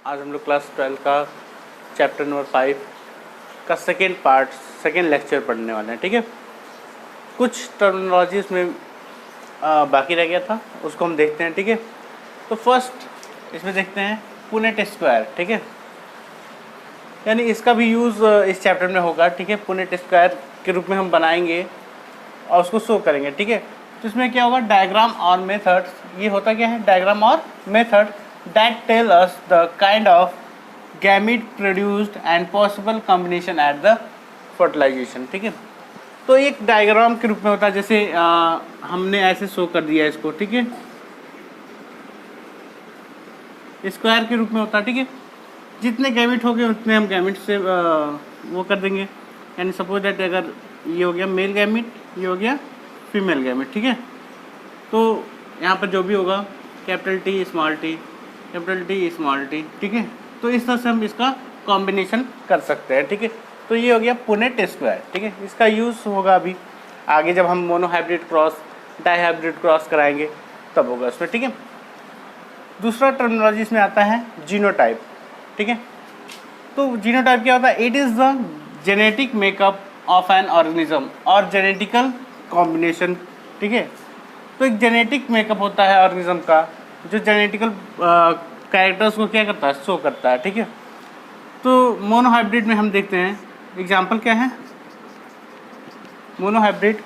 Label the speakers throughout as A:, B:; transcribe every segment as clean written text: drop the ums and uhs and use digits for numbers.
A: आज हम लोग क्लास 12 का चैप्टर नंबर 5 का सेकेंड लेक्चर पढ़ने वाले हैं। ठीक है, कुछ टर्मिनोलॉजीज में बाकी रह गया था, उसको हम देखते हैं। ठीक है, तो फर्स्ट इसमें देखते हैं पुनेट स्क्वायर। ठीक है, यानी इसका भी यूज़ इस चैप्टर में होगा। ठीक है, पुनेट स्क्वायर के रूप में हम बनाएंगे और उसको शो करेंगे। ठीक है, तो इसमें क्या होगा, डायग्राम और मेथड्स। ये होता क्या है, डायग्राम और method that tell us the kind of gamete produced and possible combination at the fertilisation. ठीक है, तो एक डायग्राम के रूप में होता है, जैसे हमने ऐसे शो कर दिया इसको। ठीक है, स्क्वायर के रूप में होता है। ठीक है, जितने गैमिट हो गए उतने हम गैमिट से वो कर देंगे। यानी सपोज दैट अगर ये हो गया मेल गैमिट, ये हो गया फीमेल गैमिट। ठीक है, तो यहाँ पर जो भी होगा capital T small T, capital T small T. ठीक है, तो इस तरह से हम इसका कॉम्बिनेशन कर सकते हैं। ठीक है, तो ये हो गया पुनेट स्क्वायर। ठीक है, इसका यूज़ होगा अभी आगे जब हम मोनोहाइब्रिड क्रॉस डाईहाइब्रिड क्रॉस कराएंगे तब होगा इसमें। ठीक है, दूसरा टर्मिनोलॉजी इसमें आता है जीनोटाइप। ठीक है, तो जीनोटाइप क्या होता है, it is the genetic makeup of an organism और जेनेटिकल कॉम्बिनेशन। ठीक है, तो एक जेनेटिक मेकअप होता है ऑर्गेनिज्म का, जो जेनेटिकल कैरेक्टर्स को क्या करता है, शो करता है। ठीक है, तो मोनोहाइब्रिड में हम देखते हैं एग्जांपल क्या है, मोनोहाइब्रिड।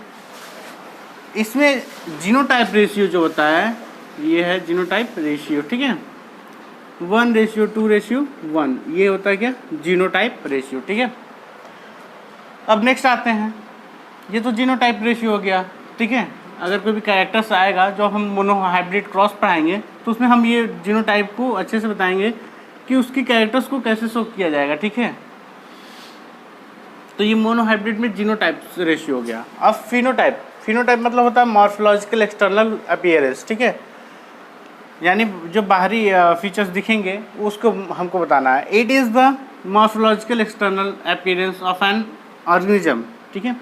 A: इसमें जीनोटाइप रेशियो जो होता है, ये है जीनोटाइप रेशियो। ठीक है, 1:2:1, ये होता है क्या, जीनोटाइप रेशियो। ठीक है, अब नेक्स्ट आते हैं, ये तो जीनोटाइप रेशियो हो गया। ठीक है, अगर कोई भी कैरेक्टर्स आएगा जो हम मोनोहाइब्रिड क्रॉस पढ़ाएंगे तो उसमें हम ये जीनोटाइप को अच्छे से बताएंगे कि उसकी कैरेक्टर्स को कैसे शो किया जाएगा। ठीक है, तो ये मोनोहाइब्रिड में जीनोटाइप रेशियो हो गया। अब फिनोटाइप, फिनोटाइप मतलब होता है मॉर्फोलॉजिकल एक्सटर्नल अपीयरेंस। ठीक है, यानी जो बाहरी फीचर्स दिखेंगे उसको हमको बताना है। It is the morphological external appearance of an organism. ठीक है,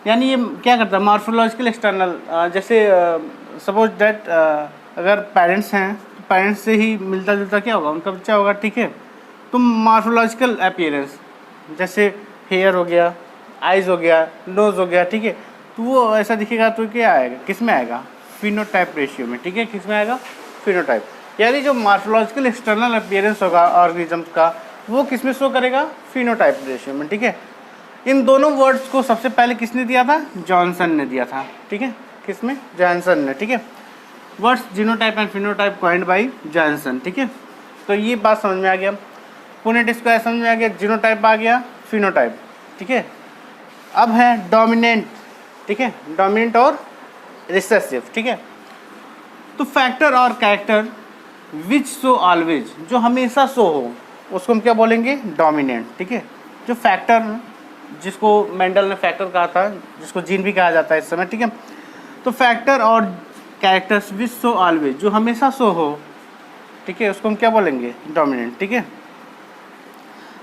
A: यानी ये क्या करता है, मॉर्फोलॉजिकल एक्सटर्नल, जैसे सपोज दैट अगर पेरेंट्स हैं तो पेरेंट्स से ही मिलता जुलता क्या होगा, उनका बच्चा होगा। ठीक है, तो मॉर्फोलॉजिकल अपीयरेंस जैसे हेयर हो गया, आइज़ हो गया, नोज़ हो गया। ठीक है, तो वो ऐसा दिखेगा तो क्या आएगा, किस में आएगा, फिनोटाइप रेशियो में। ठीक है, किस में आएगा, फिनोटाइप। यानी जो मॉर्फोलॉजिकल एक्सटर्नल अपीयरेंस होगा ऑर्गेनिज्म का, वो किस में शो करेगा, फिनोटाइप रेशियो में। ठीक है, इन दोनों वर्ड्स को सबसे पहले किसने दिया था, जॉनसन ने दिया था। ठीक है, किसमें, जॉनसन ने। ठीक है, words genotype and phenotype coined bye Johnson. ठीक है, तो ये बात समझ में आ गया, पुनेट स्क्वायर समझ में आ गया, जीनोटाइप आ गया, फिनोटाइप। ठीक है, अब है डोमिनेंट। ठीक है, डोमिनेंट और रिसेसिव। ठीक है, तो फैक्टर और कैरेक्टर विच शो ऑलवेज, जो हमेशा शो हो उसको हम क्या बोलेंगे, डोमिनेंट। ठीक है, जो फैक्टर, जिसको मेंडल ने फैक्टर कहा था, जिसको जीन भी कहा जाता है इस समय। ठीक है, तो फैक्टर और कैरेक्टर्स विच शो ऑलवेज, जो हमेशा शो हो, ठीक है, उसको हम क्या बोलेंगे, डोमिनेंट। ठीक है,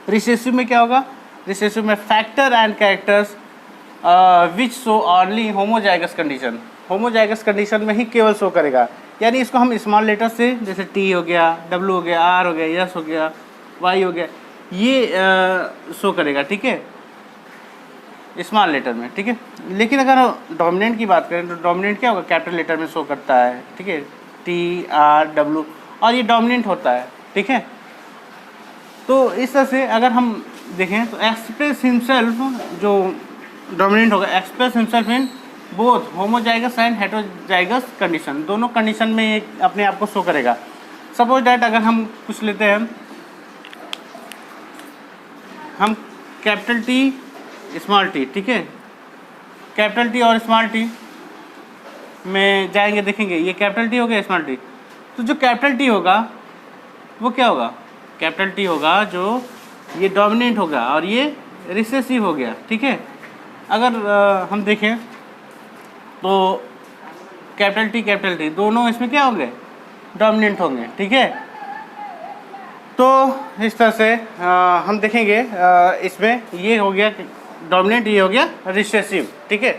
A: रिसेसिव में क्या होगा, रिसेसिव में factor and characters which show only homozygous condition, homozygous condition में ही केवल शो करेगा। यानी इसको हम स्मॉल लेटर से, जैसे टी हो गया, डब्ल्यू हो गया, आर हो गया, एस हो गया, वाई हो गया, ये शो करेगा। ठीक है, स्मॉल लेटर में। ठीक है, लेकिन अगर डोमिनेंट की बात करें तो डोमिनेंट क्या होगा, कैपिटल लेटर में शो करता है। ठीक है, टी आर डब्ल्यू, और ये डोमिनेंट होता है। ठीक है, तो इस तरह से अगर हम देखें तो एक्सप्रेस हिमसेल्फ, जो डोमिनेंट होगा, express himself in both homozygous and heterozygous condition, दोनों कंडीशन में ये अपने आप को शो करेगा। सपोज डैट अगर हम कुछ लेते हैं, हम कैपिटल टी स्मॉल टी। ठीक है, कैपिटल टी और स्मॉल टी में जाएंगे, देखेंगे ये कैपिटल टी हो गया, स्मॉल टी। तो जो कैपिटल टी होगा वो क्या होगा, कैपिटल टी होगा जो ये डोमिनेंट होगा और ये रिसेसिव हो गया। ठीक है, अगर हम देखें तो कैपिटल टी दोनों इसमें क्या होंगे, डोमिनेंट होंगे। ठीक है, तो इस तरह से हम देखेंगे इसमें ये हो गया डोमिनेंट, ये हो गया रिसेसिव। ठीक है,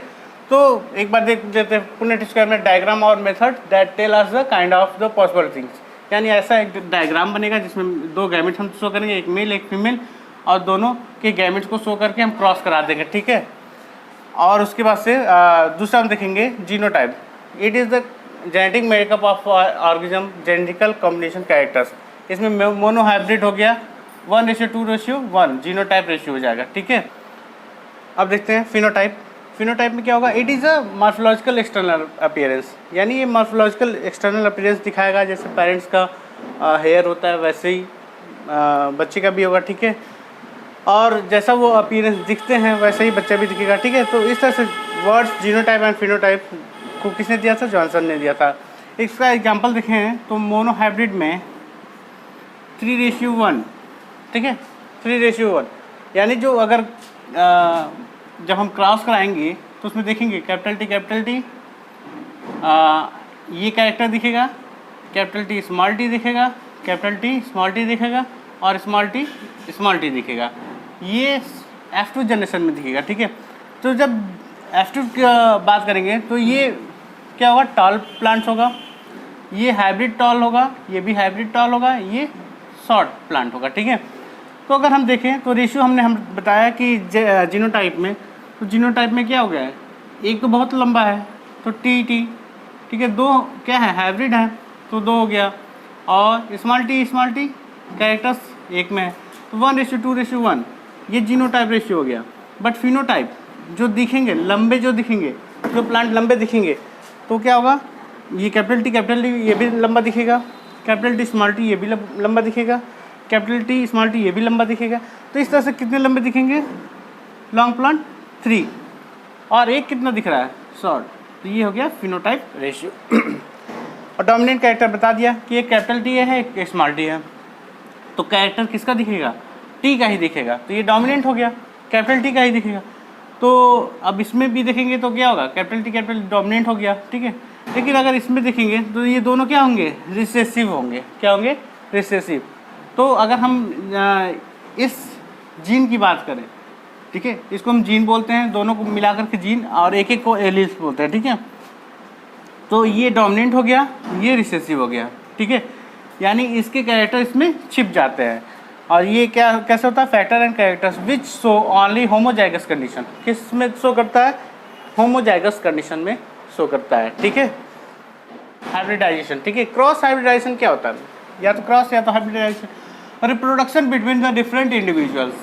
A: तो एक बार देख लेते हैं पुनेट स्क्वायर में डायग्राम और method that tell us the kind of the possible things. यानी ऐसा एक डायग्राम बनेगा जिसमें दो गैमेट्स हम शो करेंगे, एक मेल एक फीमेल, और दोनों के गैमेट्स को शो करके हम क्रॉस करा देंगे, ठीक है। और उसके बाद से दूसरा हम देखेंगे genotype. It is the genetic makeup of organism genetical combination characters. इसमें मोनो हाइब्रिड हो गया 1:2:1 जीनोटाइप रेशियो हो जाएगा, ठीक है। अब देखते हैं फिनोटाइप। फिनोटाइप में क्या होगा, it is a morphological external appearance, यानी ये मॉर्फोलॉजिकल एक्सटर्नल अपीयरेंस दिखाएगा। जैसे पेरेंट्स का हेयर होता है वैसे ही बच्चे का भी होगा, ठीक है। और जैसा वो अपीयरेंस दिखते हैं वैसे ही बच्चा भी दिखेगा, ठीक है। तो इस तरह से वर्ड्स जीनोटाइप एंड फिनोटाइप को किसने दिया था, जॉनसन ने दिया था। इसका एग्जाम्पल देखें तो मोनो हाइब्रिड में 3:1, ठीक है, 3:1, यानी जो अगर जब हम क्रॉस कराएंगे तो उसमें देखेंगे कैपिटल टी ये कैरेक्टर दिखेगा, कैपिटल टी स्मॉल टी दिखेगा, कैपिटल टी स्मॉल टी दिखेगा, और स्मॉल टी दिखेगा। ये F2 जनरेशन में दिखेगा, ठीक है। तो जब F2 की बात करेंगे तो ये क्या होगा, टॉल प्लांट्स होगा, ये हाइब्रिड टॉल होगा, ये भी हाइब्रिड टॉल होगा, ये शॉर्ट प्लांट होगा, ठीक है। तो अगर हम देखें तो रेशियो हम बताया कि जीनोटाइप में, तो जीनोटाइप में क्या हो गया है, एक तो बहुत लंबा है तो टी, ठीक है, दो क्या है, हाइब्रिड है तो 2 हो गया, और स्मॉल टी कैरेक्टर्स एक में है तो 1:2:1, ये जीनोटाइप रेशियो हो गया। बट फिनोटाइप जो दिखेंगे लंबे, जो प्लांट लंबे दिखेंगे तो क्या होगा, ये कैपिटल टी ये भी लंबा दिखेगा, कैपिटल टी स्मॉल टी ये भी लंबा दिखेगा, कैपिटल टी स्मॉल टी ये भी लंबा दिखेगा। तो इस तरह से कितने लंबे दिखेंगे, लॉन्ग प्लांट 3, और एक कितना दिख रहा है, शॉर्ट। तो ये हो गया फिनोटाइप रेशियो। और डोमिनेंट कैरेक्टर बता दिया कि एक कैपिटल टी है एक स्मॉल टी है, तो कैरेक्टर किसका दिखेगा, टी का ही दिखेगा, तो ये डोमिनेंट हो गया, कैपिटल टी का ही दिखेगा। तो अब इसमें भी देखेंगे तो क्या होगा, कैपिटल डोमिनेंट हो गया, ठीक है। लेकिन अगर इसमें देखेंगे तो ये दोनों क्या होंगे, रिसेसिव होंगे, क्या होंगे, रिसेसिव। तो अगर हम इस जीन की बात करें, ठीक है, इसको हम जीन बोलते हैं, दोनों को मिलाकर के जीन, और एक को एलील्स बोलते हैं, ठीक है। तो ये डोमिनेंट हो गया, ये रिसेसिव हो गया, ठीक है, यानी इसके कैरेक्टर इसमें छिप जाते हैं। और ये क्या कैसे होता है, factor and characters which show only homozygous condition, किस में शो करता है, होमोजाइगस कंडीशन में शो करता है, ठीक है। हाइब्रिडाइजेशन, ठीक है, क्रॉस हाइब्रिडाइजेशन क्या होता है, या तो क्रॉस या तो hybridisation. Reproduction between the different individuals,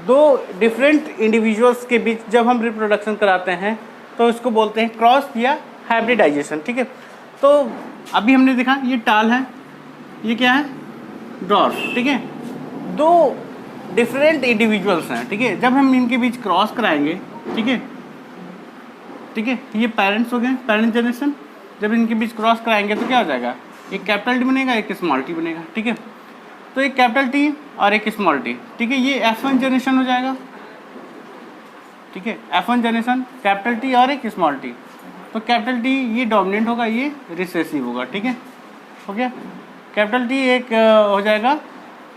A: दो डिफरेंट इंडिविजुअल्स के बीच जब हम रिप्रोडक्शन कराते हैं तो इसको बोलते हैं क्रॉस या हाइब्रिडाइजेशन, ठीक है। तो अभी हमने देखा ये टाल है, ये क्या है, ड्रॉर्फ, ठीक है, दो डिफरेंट इंडिविजुअल्स हैं, ठीक है। जब हम इनके बीच क्रॉस कराएंगे, ठीक है, ये पेरेंट्स हो गए, पेरेंट जनरेशन। जब इनके बीच क्रॉस कराएंगे तो क्या हो जाएगा, एक कैपिटल टी बनेगा, एक स्मॉल टी बनेगा, ठीक है। तो एक कैपिटल टी और एक स्मॉल टी, ठीक है, ये F1 जनरेशन हो जाएगा, ठीक है, F1 जनरेशन, कैपिटल टी और एक स्मॉल टी। तो कैपिटल टी ये डोमिनेंट होगा, ये रिसेसिव होगा, ठीक है, हो गया। कैपिटल टी एक हो जाएगा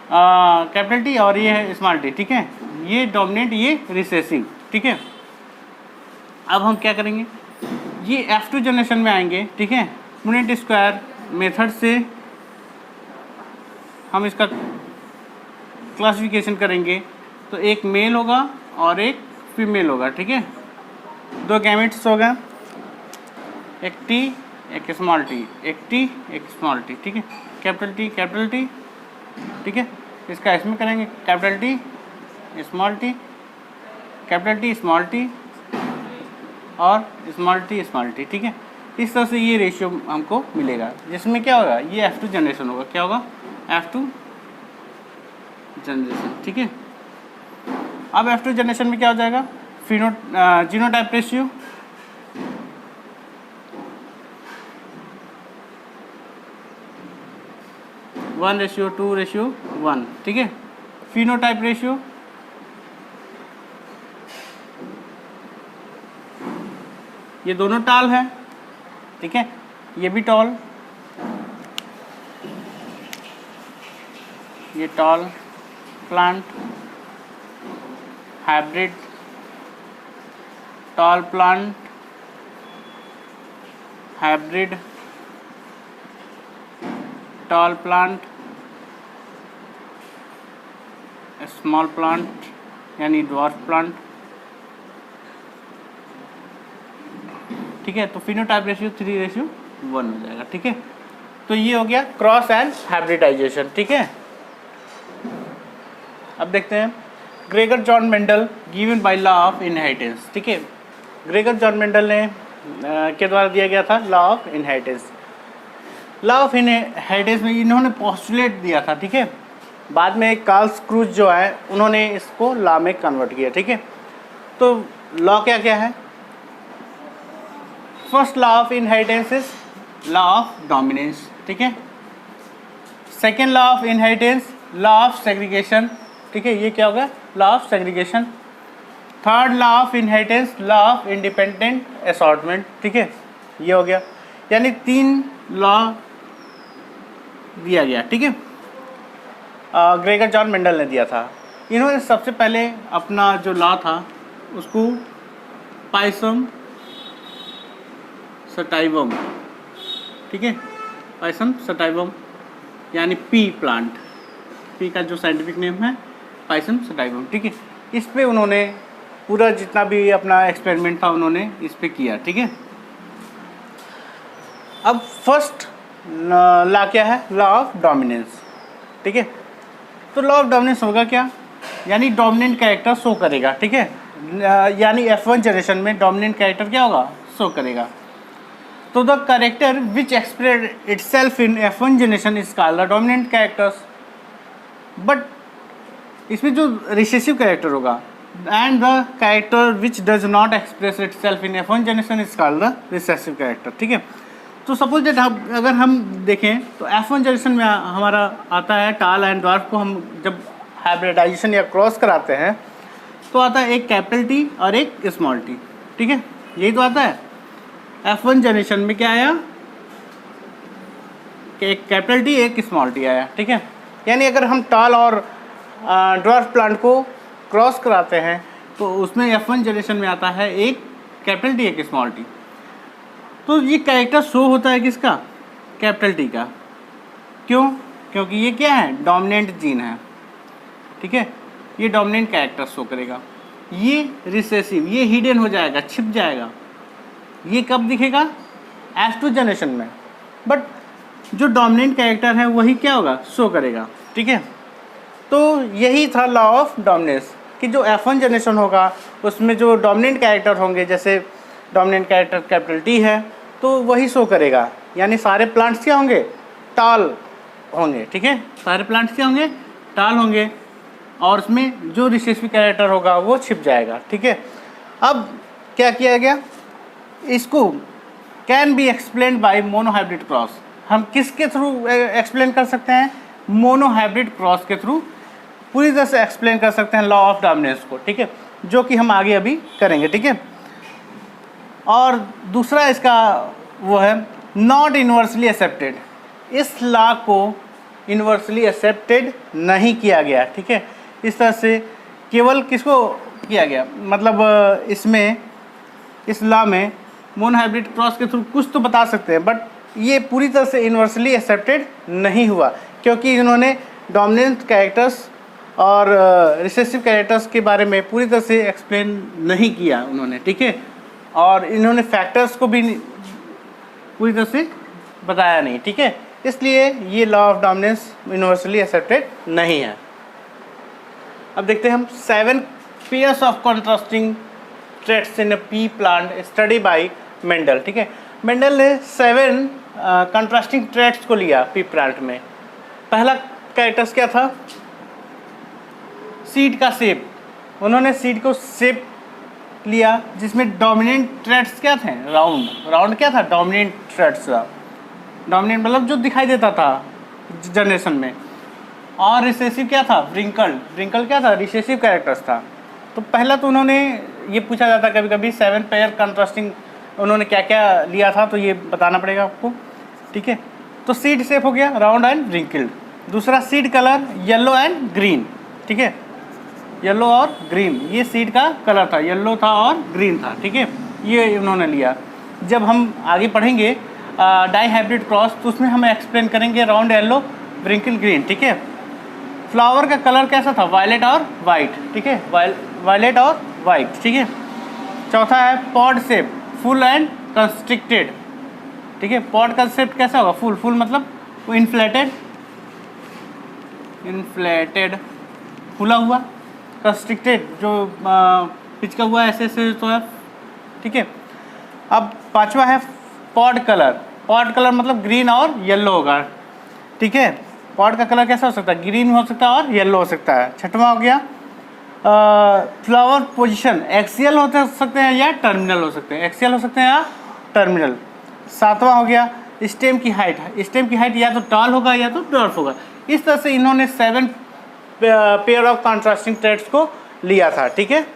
A: कैपिटल टी, और ये है स्मॉल टी, ठीक है, ये डोमिनेंट, ये रिसेसिव, ठीक है। अब हम क्या करेंगे, ये F2 जनरेशन में आएंगे, ठीक है। पुनेट स्क्वायर मेथड से हम इसका क्लासिफिकेशन करेंगे, तो एक मेल होगा और एक फीमेल होगा, ठीक है। दो गैमेट्स होगा, एक टी एक स्मॉल टी, एक टी एक स्मॉल टी, ठीक है, कैपिटल टी, ठीक है। इसका इसमें करेंगे capital T small T, capital T small T, और स्मॉल टी, ठीक है। इस तरह से ये रेशियो हमको मिलेगा, जिसमें क्या होगा, ये F2 जनरेशन होगा, क्या होगा, F2 जनरेशन, ठीक है। अब F2 जनरेशन में क्या हो जाएगा, जीनोटाइप रेशियो, वन रेशियो 2:1, ठीक है। फिनोटाइप रेशियो ये दोनों टाल है, ठीक है, ये भी टॉल, ये toll plant, hybrid tall plant, hybrid tall plant, small plant यानी ड्वार्फ प्लांट, ठीक है। तो फिनोटाइप रेशियो 3:1 हो जाएगा, ठीक है। तो ये हो गया क्रॉस एंड हाइब्रिडाइजेशन, ठीक है। अब देखते हैं Gregor John Mendel given by law of inheritance, ठीक है। ग्रेगर जॉन मेंडल ने के द्वारा दिया गया था law of inheritance. Law of inheritance में इन्होंने पोस्टुलेट दिया था, ठीक है। बाद में कार्ल क्रूज जो है उन्होंने इसको लॉ में कन्वर्ट किया, ठीक है। तो लॉ क्या क्या है? First law of inheritance is law of dominance, ठीक है। Second law of inheritance law of segregation, ठीक है। ये क्या होगा? Law of segregation. Third law of inheritance law of independent assortment, ठीक है। ये हो गया, यानी 3 लॉ दिया गया, ठीक है। ग्रेगर जॉन मेंडल ने दिया था। इन्होंने सबसे पहले अपना जो लॉ था उसको पाइसम सटाइवम, ठीक है, पाइसम सटाइवम यानी पी प्लांट, पी का जो साइंटिफिक नेम है पाइसम सटाइवम, ठीक है। इस पे उन्होंने पूरा जितना भी अपना एक्सपेरिमेंट था उन्होंने इस पे किया, ठीक है। अब फर्स्ट लॉ क्या है? लॉ ऑफ डोमिनेंस, ठीक है। तो लॉ ऑफ डोमिनेंस होगा क्या? यानी डोमिनेंट कैरेक्टर शो करेगा, ठीक है। यानी F1 जनरेशन में डोमिनेंट कैरेक्टर क्या होगा? शो करेगा। तो the character which express itself in F1 generation is called the dominant characters. But इसमें जो रिसेसिव कैरेक्टर होगा and the character which does not express itself in F1 generation is called the recessive character, ठीक है। तो suppose that अगर हम देखें तो F1 जनरेशन में हमारा आता है टाल एंड ड्वार्फ को हम जब हाइब्रिडाइजेशन या क्रॉस कराते हैं तो आता है एक कैपिटल टी और एक स्मॉल टी, ठीक है। यही तो आता है। F1 जनरेशन में क्या आया कि एक कैपिटल टी एक स्मॉल टी आया, ठीक है। यानी अगर हम टाल और ड्वार्फ प्लांट को क्रॉस कराते हैं तो उसमें F1 जनरेशन में आता है एक कैपिटल टी एक स्मॉल टी। तो ये कैरेक्टर शो होता है किसका? कैपिटल टी का। क्यों? क्योंकि ये क्या है? डोमिनेंट जीन है, ठीक है। ये डोमिनेंट कैरेक्टर शो करेगा। ये रिसेसिव, ये हिडन हो जाएगा, छिप जाएगा। ये कब दिखेगा? F2 जनरेशन में। बट जो डोमिनेंट कैरेक्टर है वही क्या होगा? शो करेगा, ठीक है। तो यही था लॉ ऑफ डोमिनेंस कि जो F1 जनरेशन होगा उसमें जो डोमिनेंट कैरेक्टर होंगे, जैसे डोमिनेंट कैरेक्टर कैपिटल टी है तो वही शो करेगा। यानी सारे प्लांट्स क्या होंगे? टाल होंगे, ठीक है। सारे प्लांट्स क्या होंगे? टाल होंगे और उसमें जो रिसेसिव कैरेक्टर होगा वो छिप जाएगा, ठीक है। अब क्या किया गया? इसको can be explain by monohybrid cross. हम किसके थ्रू एक्सप्लेन कर सकते हैं? मोनोहाइब्रिड क्रॉस के थ्रू पूरी तरह से एक्सप्लेन कर सकते हैं लॉ ऑफ डोमिनेंस को, ठीक है, जो कि हम आगे अभी करेंगे, ठीक है। और दूसरा इसका वो है नॉट यूनिवर्सली एक्सेप्टेड। इस लॉ को यूनिवर्सली एक्सेप्टेड नहीं किया गया, ठीक है। इस तरह से केवल किसको किया गया? मतलब इसमें इस लॉ में मोनोहाइब्रिड क्रॉस के थ्रू कुछ तो बता सकते हैं, बट ये पूरी तरह से यूनिवर्सली एक्सेप्टेड नहीं हुआ क्योंकि इन्होंने डोमिनेंट कैरेक्टर्स और रिसेसिव कैरेक्टर्स के बारे में पूरी तरह से एक्सप्लेन नहीं किया उन्होंने, ठीक है। और इन्होंने फैक्टर्स को भी पूरी तरह से बताया नहीं, ठीक है। इसलिए ये law of dominance universally accepted नहीं है। अब देखते हैं हम 7 pairs of contrasting traits in P plant study bye Mendel, ठीक है। मेंडल ने 7 कॉन्ट्रास्टिंग ट्रेट्स को लिया पी प्लांट में। पहला कैरेक्टर्स क्या था? सीड का शेप। उन्होंने सीड को शेप लिया जिसमें डोमिनेंट ट्रेट्स क्या थे? राउंड। राउंड क्या था? डोमिनेंट ट्रेट्स था। डोमिनेंट मतलब जो दिखाई देता था जनरेशन में। और रिसेसिव क्या था? व्रिंकल। व्रिंकल क्या था? रिसेसिव कैरेक्टर्स था। तो पहला तो उन्होंने ये पूछा जाता कभी कभी 7 पेयर कंट्रास्टिंग उन्होंने क्या क्या लिया था, तो ये बताना पड़ेगा आपको, ठीक है। तो सीड शेप हो गया राउंड एंड व्रिंकल्ड। दूसरा seed colour yellow and green, ठीक है। येलो और ग्रीन, ये सीड का कलर था, येलो था और ग्रीन था, ठीक है। ये उन्होंने लिया। जब हम आगे पढ़ेंगे डाई हाइब्रिड क्रॉस, तो उसमें हम एक्सप्लेन करेंगे राउंड येलो व्रिंकल ग्रीन, ठीक है। फ्लावर का कलर कैसा था, वायलेट और वाइट, ठीक है, वायलेट और वाइट, ठीक है। चौथा है pod shape, full and constricted, ठीक है। पॉड का शेप कैसा होगा, फुल, फुल मतलब वो इन्फ्लेटेड, फूला हुआ, कंस्ट्रिक्टेड जो पिचका हुआ ऐसे ऐसे तो है, ठीक है। अब पांचवा है पॉड कलर, पॉड कलर मतलब ग्रीन और येलो होगा, ठीक है। पॉड का कलर कैसा हो सकता है, ग्रीन हो सकता है और येलो हो सकता है। छठवां हो गया फ्लावर पोजीशन, एक्सियल हो सकते हैं या टर्मिनल हो सकते हैं, एक्सियल हो सकते हैं या टर्मिनल। सातवां हो गया स्टेम की हाइट, स्टेम की हाइट या तो टॉल होगा या तो ड्वार्फ होगा। इस तरह से इन्होंने 7 पेयर ऑफ कॉन्ट्रास्टिंग ट्रेड्स को लिया था, ठीक है।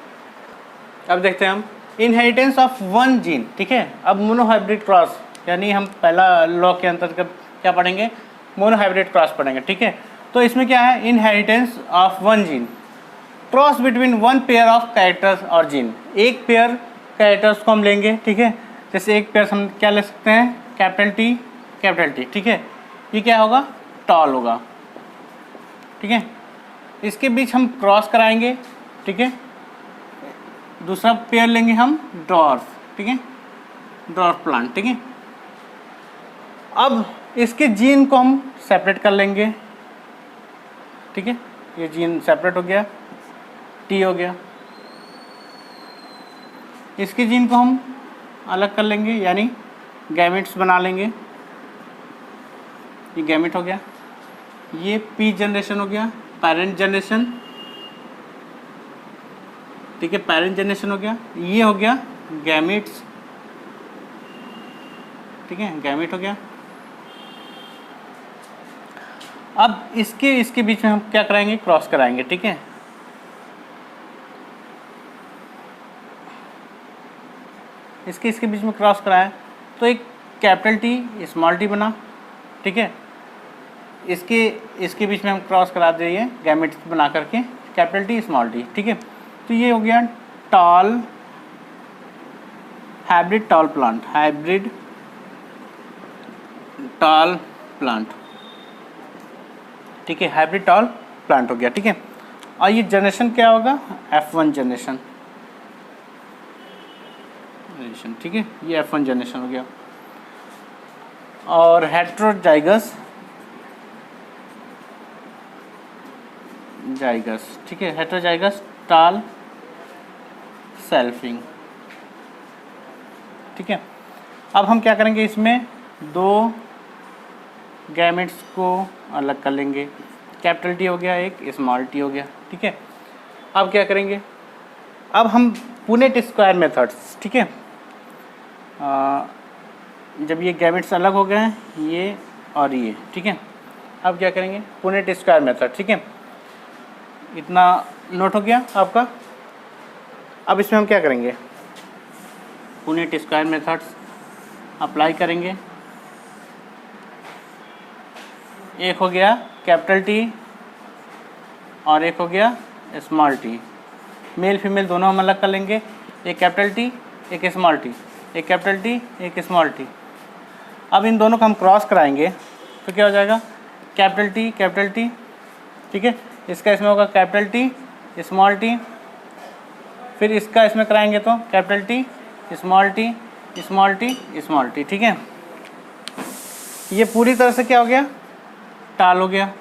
A: अब देखते हैं हम इनहेरिटेंस ऑफ वन जीन, ठीक है। अब मोनोहाइब्रिड क्रॉस, यानी हम पहला लॉ के अंतर्गत क्या पढ़ेंगे, मोनोहाइब्रिड क्रॉस पढ़ेंगे, ठीक है। तो इसमें क्या है, inheritance of one gene, cross between one pair of characters और जीन। एक पेयर कैरेक्टर्स को हम लेंगे, ठीक है। जैसे एक पेयर हम क्या ले सकते हैं, कैपिटल टी, ठीक है। ये क्या होगा, टॉल होगा, ठीक है। इसके बीच हम क्रॉस कराएंगे, ठीक है। दूसरा पेयर लेंगे हम ड्वार्फ, ठीक है, ड्वार्फ प्लांट, ठीक है। अब इसके जीन को हम सेपरेट कर लेंगे, ठीक है। ये जीन सेपरेट हो गया, टी हो गया। इसके जीन को हम अलग कर लेंगे, यानी गैमेट्स बना लेंगे, ये गैमेट हो गया। ये पी जनरेशन हो गया, पेरेंट जनरेशन, ठीक है, पेरेंट जनरेशन हो गया। ये हो गया गैमेट्स, ठीक है, गैमेट हो गया। अब इसके बीच में हम क्या कराएंगे, क्रॉस कराएंगे, ठीक है। इसके बीच में क्रॉस कराया तो एक कैपिटल टी स्मॉल टी बना, ठीक है। इसके बीच में हम क्रॉस करा दिए गैमेट्स बना करके, कैपिटल टी स्मॉल टी, ठीक है। तो ये हो गया tall hybrid tall plant, hybrid tall plant, ठीक है, हाइब्रिड टॉल प्लांट हो गया, ठीक है। और ये जनरेशन क्या होगा, F1 जनरेशन, ठीक है, ये F1 जनरेशन हो गया। और हेट्रोजाइगस, ठीक है, हेट्रोजाइगस टॉल सेल्फिंग, ठीक है। अब हम क्या करेंगे, इसमें दो गैमेट्स को अलग कर लेंगे, कैपिटल टी हो गया, एक स्मॉल टी हो गया, ठीक है। अब क्या करेंगे, अब हम पुनेट स्क्वायर मेथड्स, ठीक है। जब ये गैमेट्स अलग हो गए हैं, ये और ये, ठीक है। अब क्या करेंगे, पुनेट स्क्वायर मेथड, ठीक है। इतना नोट हो गया आपका। अब इसमें हम क्या करेंगे, पुनेट स्क्वायर मेथड्स अप्लाई करेंगे। एक हो गया कैपिटल टी और एक हो गया स्मॉल टी, मेल फीमेल दोनों हम अलग कर लेंगे, एक कैपिटल टी एक स्मॉल टी, एक कैपिटल टी एक स्मॉल टी। अब इन दोनों को हम क्रॉस कराएंगे तो क्या हो जाएगा, कैपिटल टी, ठीक है। इसका इसमें होगा कैपिटल टी स्मॉल टी, फिर इसका इसमें कराएंगे तो capital T small T small T small T, ठीक है। ये पूरी तरह से क्या हो गया, टॉल हो गया।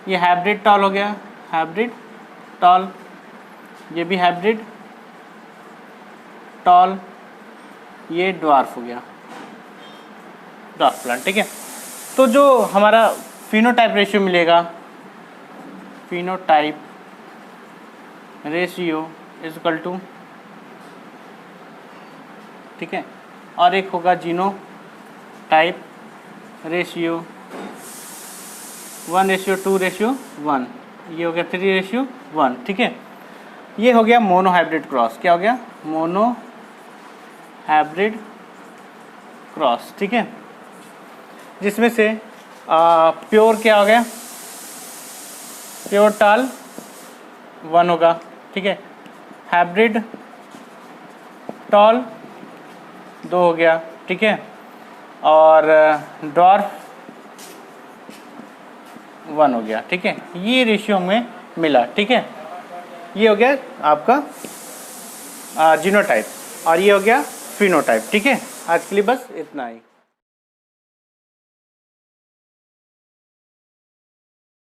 A: ये हाइब्रिड टॉल हो गया, हाइब्रिड टॉल, ये भी हाइब्रिड टॉल, ये ड्वार्फ हो गया, ड्वार्फ प्लांट, ठीक है। तो जो हमारा फिनोटाइप रेशियो मिलेगा, phenotype ratio is equal to, ठीक है, और एक होगा जीनोटाइप रेशियो 1:2:1, ये हो गया 3:1, ठीक है। ये हो गया मोनो हाइब्रिड क्रॉस, क्या हो गया, मोनो हाइब्रिड क्रॉस, ठीक है। जिसमें से प्योर क्या हो गया, प्योर टॉल 1 होगा, ठीक है। हाइब्रिड टॉल 2 हो गया, ठीक है। और डॉर्फ 1 हो गया। ठीक है, ये रेशियो में मिला। ठीक है, ये हो गया आपका जीनोटाइप और ये हो गया फिनोटाइप। ठीक है, आज के लिए बस इतना ही।